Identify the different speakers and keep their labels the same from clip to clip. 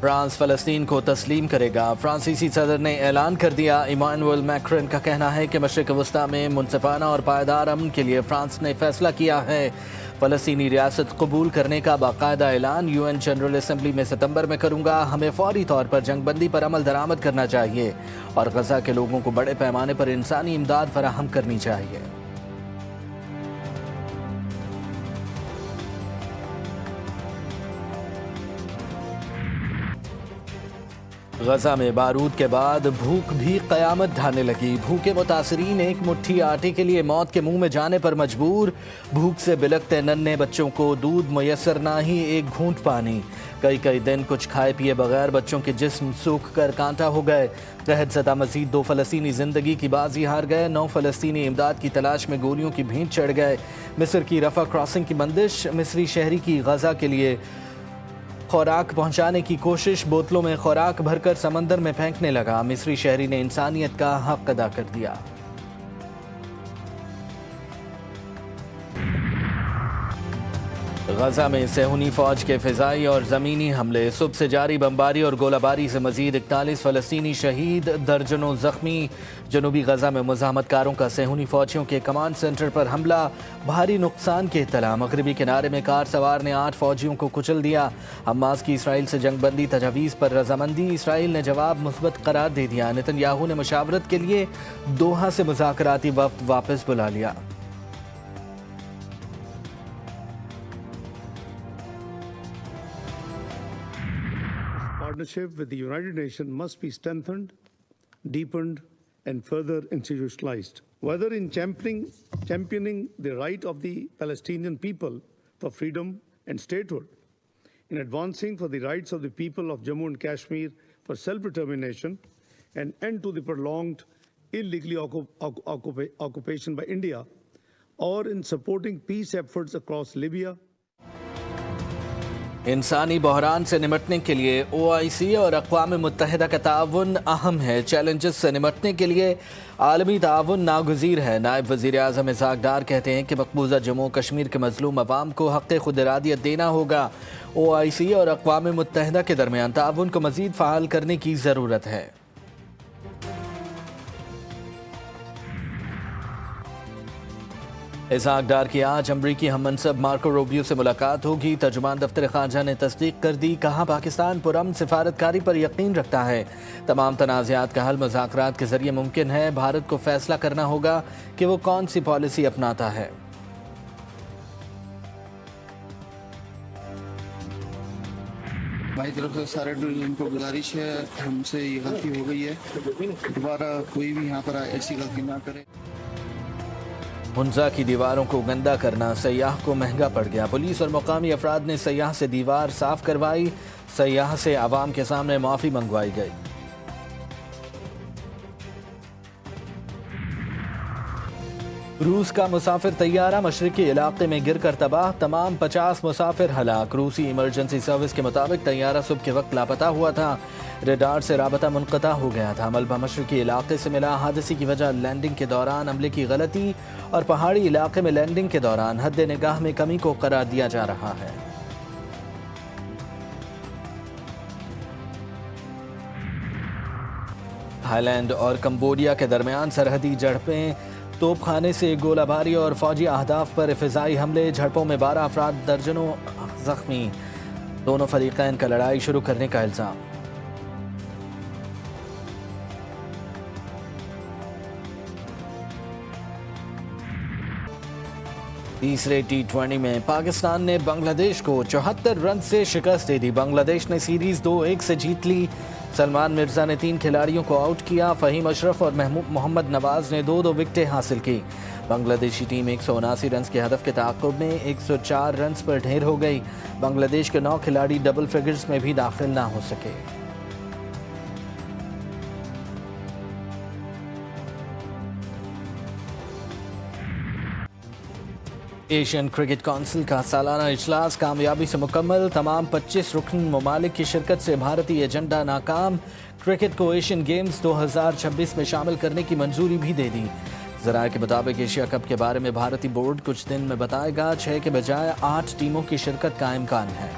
Speaker 1: France फ़लस्तीन को तस्लीम करेगा। फ्रांसीसी सदर ने ऐलान कर दिया। इमानुएल मैक्रॉन का कहना है कि मशरिक़ वस्ता में मुनसिफ़ाना और पायदार अमन के लिए फ्रांस ने फैसला किया है। फ़लस्तीनी रियासत कबूल करने का बाकायदा ऐलान UN जनरल असम्बली में सितंबर में करूँगा। हमें फौरी तौर पर जंगबंदी पर अमल दरामद करना चाहिए और गजा के लोगों को बड़े पैमाने पर इंसानी इमदाद फराहम करनी चाहिए। गजा में बारूद के बाद भूख भी कयामत ढाने लगी। भूखे मुतासरीन एक मुट्ठी आटे के लिए मौत के मुंह में जाने पर मजबूर। भूख से बिलखते नन्हे बच्चों को दूध मुयसर ना ही एक घूंट पानी। कई दिन कुछ खाए पिए बगैर बच्चों के जिस्म सूख कर कांटा हो गए। कहत ज़दा मजीद 2 फ़लस्तीनी जिंदगी की बाजी हार गए। 9 फ़लस्तीनी इमदाद की तलाश में गोलियों की भींट चढ़ गए। मिस्र की रफा क्रॉसिंग की बंदिश। मिस्री शहरी की गजा के लिए खुराक पहुंचाने की कोशिश। बोतलों में खुराक भरकर समंदर में फेंकने लगा। मिस्री शहरी ने इंसानियत का हक अदा कर दिया। गजा में सेहूनी फौज के फिजाई और ज़मीनी हमले। सुबह से जारी बमबारी और गोलाबारी से मजीद 41 फ़लस्तीनी शहीद, दर्जनों जख्मी। जनूबी गजा में मुज़ाहमतकारों का सेहूनी फौजियों के कमांड सेंटर पर हमला। भारी नुकसान के इत्तला। मगरबी किनारे में कार सवार ने 8 फौजियों को कुचल दिया। हमास की इसराइल से जंगबंदी तजवीज़ पर रजामंदी। इसराइल ने जवाब मुस्बत करार दे दिया। नेतन्याहू ने मुशावरत के लिए दोहा से मुज़ाकराती वफ़द वापस बुला लिया।
Speaker 2: Partnership with the United Nations must be strengthened, deepened, and further institutionalized. Whether in championing the right of the Palestinian people for freedom and statehood, in advancing for the rights of the people of Jammu and Kashmir for self-determination, and end to the prolonged illegally occupation by India, or in supporting peace efforts across Libya.
Speaker 1: इंसानी बहरान से निमटने के लिए OIC और अक़वाम मुत्तहिदा का ताउन अहम है। Challenges से निमटने के लिए आलमी ताउन नागुज़ीर है। नायब वज़ीर आज़म इस्हाक़ डार कहते हैं कि मकबूजा जम्मू कश्मीर के मज़लूम अवाम को हक़ खुद इरादियत देना होगा। OIC और अक़वाम मुत्तहिदा के दरमियान ताउन को मज़ीद फ़आल करने की ज़रूरत है। इस्हाक़ डार की आज अमरीकी हममनसब मार्को रूबियो से मुलाकात होगी। तर्जुमान दफ्तर ख़ारजा ने तस्दीक कर दी। कहा पाकिस्तान पुरअमन सिफारतकारी पर यकीन रखता है। तमाम तनाज़ात का हल मुज़ाकरात के ज़रिए मुमकिन है। भारत को फैसला करना होगा कि वो कौन सी पॉलिसी अपनाता है।
Speaker 3: हमारी तरफ से सारे इनको गुजारिश है, हमसे ये गलती हो गई है, दोबारा कोई भी यहाँ पर ऐसी गलती ना करे।
Speaker 1: हुंजा की दीवारों को गंदा करना सयाह को महंगा पड़ गया। पुलिस और मुकामी अफराद ने सयाह से दीवार साफ करवाई। सयाह से आवाम के सामने माफ़ी मंगवाई गई। रूस का मुसाफिर तैयारा मशरिकी इलाके में गिरकर तबाह। तमाम 50 मुसाफिर हलाक। रूसी इमरजेंसी सर्विस के मुताबिक तैयारा सुबह के वक्त लापता हुआ था। रेडार से राबता मुनक़ता हो गया था। मलबा मशरिकी इलाके से मिला। हादसे की वजह लैंडिंग के दौरान अमले की गलती और पहाड़ी इलाके में लैंडिंग के दौरान हद निगाह में कमी को करार दिया जा रहा है। थाईलैंड और कंबोडिया के दरमियान सरहदी झड़पें। तोपखाने से गोलाबारी और फौजी अहदाफ पर फिजाई हमले। झड़पों में 12 अफराद, दर्जनों जख्मी। दोनों फरीकैन का लड़ाई शुरू करने का इल्जाम। तीसरे T20 में पाकिस्तान ने बांग्लादेश को 74 रन से शिकस्त दे दी। बांग्लादेश ने सीरीज 2-1 से जीत ली। सलमान मिर्जा ने 3 खिलाड़ियों को आउट किया। फ़हीम अशरफ और मोहम्मद नवाज ने 2-2 विकेटें हासिल की। बांग्लादेशी टीम 179 रन के हदफ के ताक़ुब में 104 रन पर ढेर हो गई। बांग्लादेश के 9 खिलाड़ी डबल फिगर्स में भी दाखिल ना हो सके। एशियन क्रिकेट काउंसिल का सालाना इजलास कामयाबी से मुकम्मल। तमाम 25 रुकन ममालिक की शिरकत से भारतीय एजेंडा नाकाम। क्रिकेट को एशियन गेम्स 2026 में शामिल करने की मंजूरी भी दे दी। ज़राए के मुताबिक एशिया कप के बारे में भारतीय बोर्ड कुछ दिन में बताएगा। 6 के बजाय 8 टीमों की शिरकत का इम्कान है।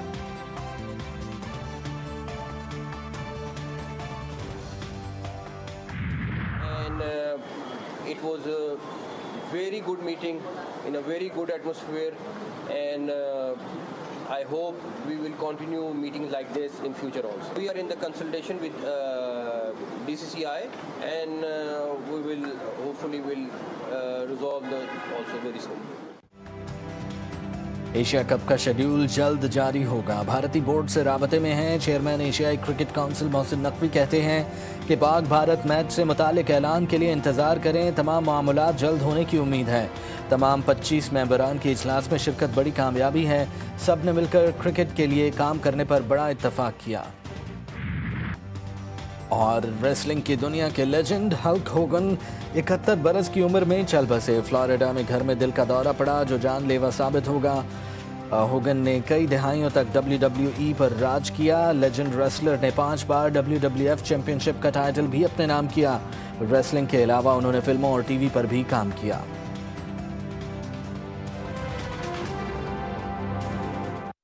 Speaker 4: very good meeting in a very good atmosphere, and I hope we will continue meetings like this in future also. We are in the consultation with BCCI, and we will hopefully resolve the also very soon.
Speaker 1: Asia cup का schedule जल्द जारी होगा। भारतीय board से राबते में हैं। Chairman एशियाई cricket council Mohsin Naqvi कहते हैं कि पाक भारत मैच से मुतालिक ऐलान के लिए इंतज़ार करें। तमाम मामलात जल्द होने की उम्मीद है। तमाम 25 मेंबरान की इजलास में शिरकत बड़ी कामयाबी है। सब ने मिलकर क्रिकेट के लिए काम करने पर बड़ा इत्तफाक किया। और रेसलिंग की दुनिया के लेजेंड हल्क होगन 71 बरस की उम्र में चल बसे। फ्लोरिडा में घर में दिल का दौरा पड़ा जो जानलेवा साबित होगा। होगन ने कई दहाइयों तक WWE पर राज किया। लेजेंड रेसलर ने 5 बार WWF चैंपियनशिप का टाइटल भी अपने नाम किया। रेसलिंग के अलावा उन्होंने फिल्मों और टीवी पर भी काम किया।